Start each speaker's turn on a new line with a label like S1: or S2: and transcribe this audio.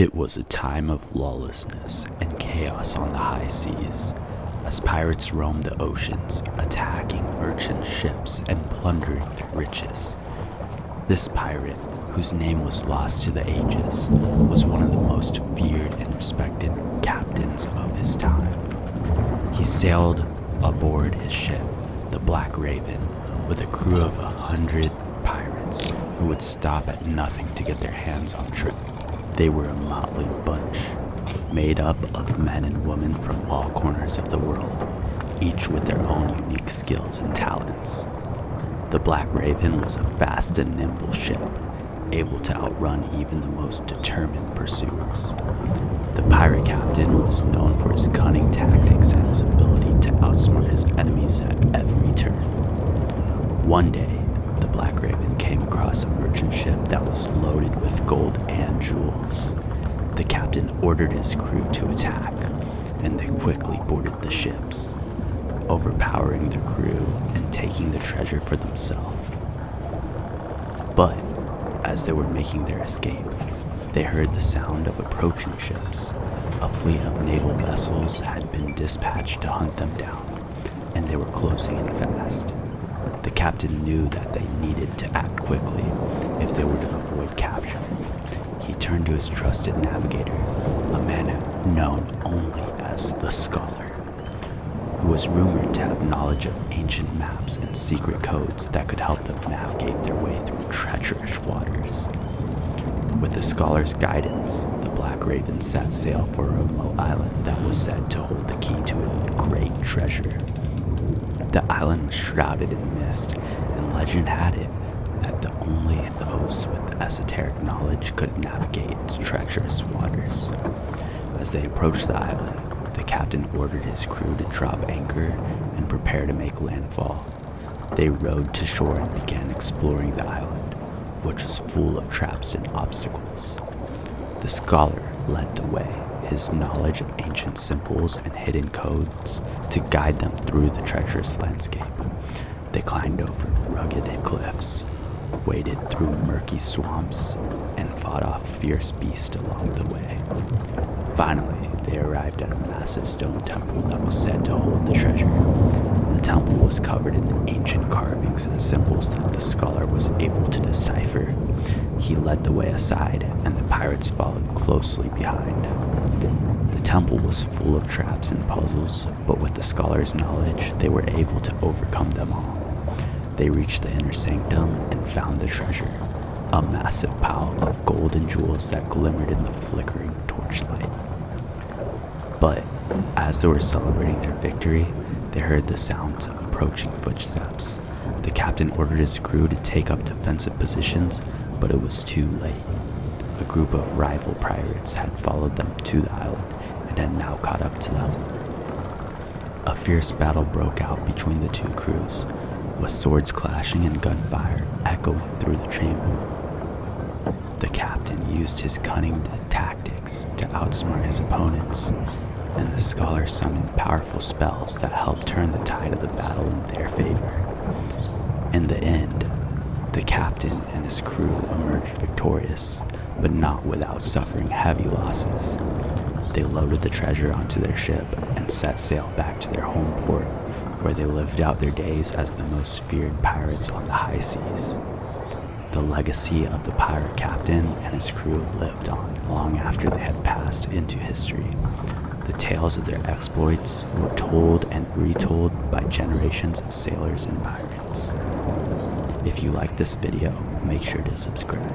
S1: It was a time of lawlessness and chaos on the high seas, as pirates roamed the oceans, attacking merchant ships and plundering their riches. This pirate, whose name was lost to the ages, was one of the most feared and respected captains of his time. He sailed aboard his ship, the Black Raven, with a crew of 100 pirates who would stop at nothing to get their hands on treasure. They were a motley bunch, made up of men and women from all corners of the world, each with their own unique skills and talents. The Black Raven was a fast and nimble ship, able to outrun even the most determined pursuers. The pirate captain was known for his cunning tactics and his ability to outsmart his enemies at every turn. One day, the Black Raven came across a merchant ship that was loaded with gold and jewels. The captain ordered his crew to attack, and they quickly boarded the ships, overpowering the crew and taking the treasure for themselves. But as they were making their escape, they heard the sound of approaching ships. A fleet of naval vessels had been dispatched to hunt them down, and they were closing in fast. The captain knew that they needed to act quickly if they were to avoid capture. He turned to his trusted navigator, a man known only as the Scholar, who was rumored to have knowledge of ancient maps and secret codes that could help them navigate their way through treacherous waters. With the Scholar's guidance, the Black Raven set sail for a remote island that was said to hold the key to a great treasure. The island was shrouded in mist, and legend had it that only those with esoteric knowledge could navigate its treacherous waters. As they approached the island, the captain ordered his crew to drop anchor and prepare to make landfall. They rowed to shore and began exploring the island, which was full of traps and obstacles. The Scholar led the way, his knowledge of ancient symbols and hidden codes to guide them through the treacherous landscape. They climbed over rugged cliffs, waded through murky swamps, and fought off fierce beasts along the way. Finally, they arrived at a massive stone temple that was said to hold the treasure. The temple was covered in ancient carvings and symbols that the Scholar was able to decipher. He led the way aside, and the pirates followed closely behind. The temple was full of traps and puzzles, but with the Scholar's knowledge, they were able to overcome them all. They reached the inner sanctum and found the treasure, a massive pile of gold and jewels that glimmered in the flickering torchlight. But as they were celebrating their victory, they heard the sounds of approaching footsteps. The captain ordered his crew to take up defensive positions, but it was too late. A group of rival pirates had followed them to the island and had now caught up to them. A fierce battle broke out between the two crews, with swords clashing and gunfire echoing through the chamber. The captain used his cunning tactics to outsmart his opponents, and the Scholar summoned powerful spells that helped turn the tide of the battle in their favor. In the end, the captain and his crew emerged victorious, but not without suffering heavy losses. They loaded the treasure onto their ship and set sail back to their home port, where they lived out their days as the most feared pirates on the high seas. The legacy of the pirate captain and his crew lived on long after they had passed into history. The tales of their exploits were told and retold by generations of sailors and pirates. If you like this video, make sure to subscribe.